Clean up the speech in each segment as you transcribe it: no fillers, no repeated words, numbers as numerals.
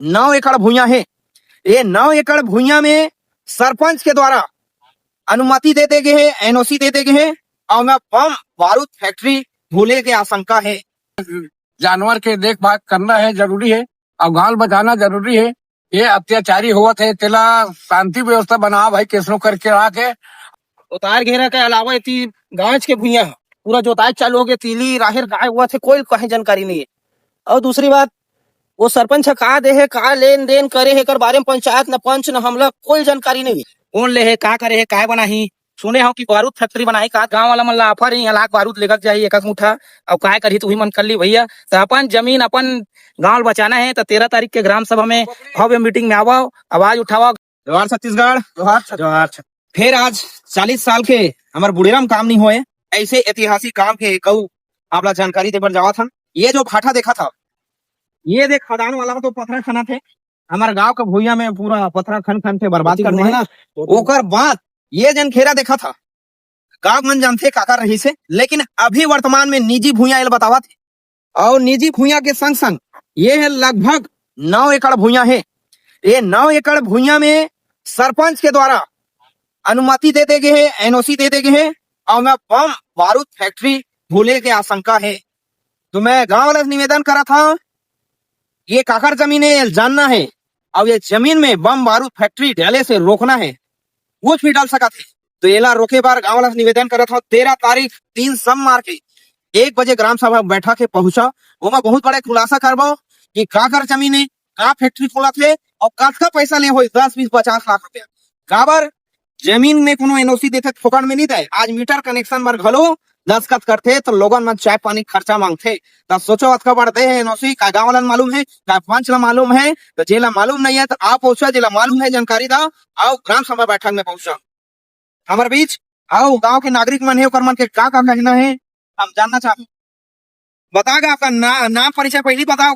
9 एकड़ भूया है। ये 9 एकड़ भूया में सरपंच के द्वारा अनुमति दे दे गए है, एनओसी दे दे गए है और मैं बम बारूद फैक्ट्री भूले के आशंका है। जानवर के देखभाल करना है जरूरी है और गांव बचाना जरूरी है। ये अत्याचारी हुआ थे तेला शांति व्यवस्था बना भाई केसरो करके आके उतार घेरा के अलावा इतनी गांच के भूया पूरा जोताई चालू हो गया, तीली राहिर गाय हुआ थे, कोई कहीं जानकारी नहीं है। और दूसरी बात वो सरपंच का दे है, का लेन देन करे है, कर बारे में पंचायत न पंच न हमला कोई जानकारी नहीं है। कौन ले है, का करे है, काय बनाही सुने हो कि बारूद फैक्ट्री बनाई का गांव वाला मन ला ऑफर ही लाख बारूद लेकर जाई एक मुठा और काय करी तू ही मन कर ली भैया। तो अपन जमीन अपन गांव बचाना है तो 13 तारीख के ग्राम सभा में भव्य मीटिंग में आओ, आवाज उठाओ। जोहार छत्तीसगढ़, जोहार। फिर आज 40 साल के हमारे बुढ़ेराम काम नहीं हुए, ऐसे ऐतिहासिक काम के कहू आप लोग जानकारी देकर जावा था। ये जो भाटा देखा था, ये देख खदान वाला तो पत्थर खना थे, हमारे गांव के भूया में पूरा पत्थर खन थे बर्बाद करने है ना। ओकर बाद ये जन खेरा देखा था, गांव मन जानते काका रही से, लेकिन अभी वर्तमान में निजी भूया एल बतावा थे। और निजी भूया के संग संग ये है लगभग 9 एकड़ भूया है। ये 9 एकड़ भूया में सरपंच के द्वारा अनुमति दे दे गए है, एनओसी दे दे गए है और मैं बम बारूद फैक्ट्री भूले के आशंका है। तो मैं गांव वाले से निवेदन करा था, ये काकर जमीन है जानना है और ये जमीन में बम बारूद फैक्ट्री डाले से रोकना है, कुछ भी डाल सका थे। तो एला रोके बार गांव वाला से निवेदन करा था। 13 तारीख 3 सोमवार के 1 बजे ग्राम सभा बैठा के पहुंचा, वो मैं बहुत बड़े खुलासा करबो कि काकर जमीन है, का फैक्ट्री खोला थे और कतका पैसा ले हो 10, 20, 50 लाख रुपया। काबर जमीन में कोनो एनओसी देते फोकट में नहीं दे। आज मीटर कनेक्शन बर घलो दस्खत करते तो लोगन मन चाय पानी खर्चा मांगते। तो सोचो अतका बढ़ते है एनओसी का गांव वाला मालूम है, का पंच ला मालूम है, तो जेला मालूम नहीं है तो आप पहुंचा, जेला मालूम है जानकारी दा आओ ग्राम सभा बैठक में पहुंचा। हमारे बीच आओ गांव के नागरिक मन है, ओकर मन के का कहना है हम जानना चाहते। बताएगा आपका नाम परिचय पहले बताओ,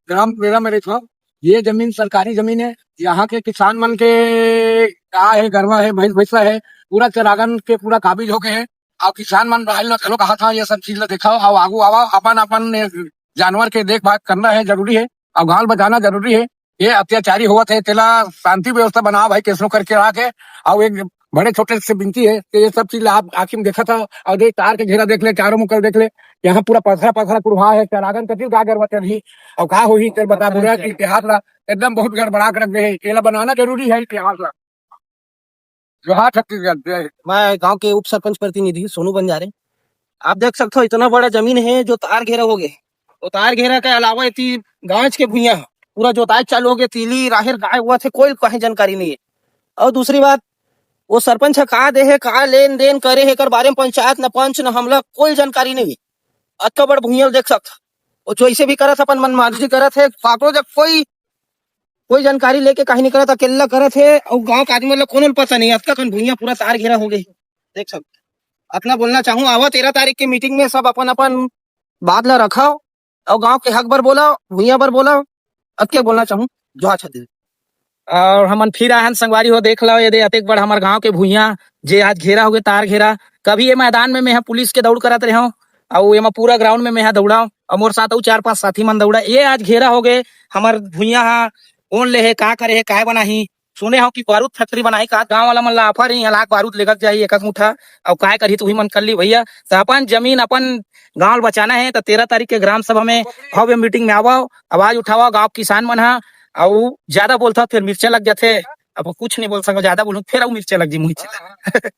ग्राम मेरा मेरे था। ये जमीन सरकारी जमीन है, यहाँ के किसान मन के गाय है, गरवा है, भैंस भैंसा है, पूरा चरागन के पूरा काबिज हो गए हैं। और किसान मन राहल चलो कहा था ये सब चीज दिखाओ और आगू आवा, अपन अपन जानवर के देखभाल करना है जरूरी है और गांव बचाना जरूरी है। ये अत्याचारी हुआ थे तेला शांति व्यवस्था बना भाई केसरो करके आके। और एक बड़े छोटे से विनती है कि ये सब चीज आप आखिर में देखा था और देख तार के घेरा देख ले, चारों मुकल देख ले, यहाँ पूरा पथरा कुढ़ा है, चरागन कति गा गरबा रही और का हुई तेल बता बुरा कि इतिहास ला एकदम बहुत गड़बड़ा कर रख दे। केला बनाना जरूरी है इतिहास ला। जोहार छत्तीसगढ़। मैं गांव के उप सरपंच प्रतिनिधि सोनू बंजारे। आप देख सकते हो इतना बड़ा जमीन है जो तार घेरा हो गए। तो तार घेरा के अलावा इतनी गांच के भूया पूरा जोताई चालू हो गया, तीली राहिर गाय हुआ थे, कोई कहीं जानकारी नहीं है। और दूसरी बात वो सरपंच का दे है, का लेन देन करे है, कर बारे में पंचायत न पंच न हमला कोई जानकारी नहीं है। अतका बड़ भूया देख सकता वो जैसे भी करत अपन मन मर्जी करत है, फाटो जब कोई जानकारी लेके कहीं नहीं करत, अकेला करत है और गांव के आदमी लोग कोनो पता नहीं। अतका कन भूया पूरा तार घेरा हो गई देख सकते। अपना बोलना चाहूँ आवा 13 तारीख की मीटिंग में सब अपन अपन बात ला रखाओ और गांव के हक बर बोला, भूया बर बोला, अतके बोलना चाहूँ। जोहार छत्तीसगढ़। और हमन फिर आहन संगवारी हो देख लो, ये अतेक बड़ हमार गांव के भूया जे आज घेरा हो गए तार घेरा। कभी ये मैदान में मैं पुलिस के दौड़ करत रहा और ये पूरा ग्राउंड में मैं दौड़ा और मोर साथ 4-5 साथी मन दौड़ा। ये आज घेरा हो गए हमार भूया कौन ले है, का करे है, काय बनाही सुने हो कि बारूद फैक्ट्री बनाई का गांव वाला मन ला ऑफर ही लाख बारूद लेकर जाई एक मुठा और काय करी तू ही मन कर ली भैया। तो अपन जमीन अपन गांव बचाना है तो 13 तारीख के ग्राम सभा में भव्य मीटिंग में आओ, आवाज उठाओ। गांव किसान मन है और ज्यादा बोलता फिर मिर्चा लग जाते, अब कुछ नहीं बोल सको, ज्यादा बोलूं फिर मिर्चा लग जी मुझे।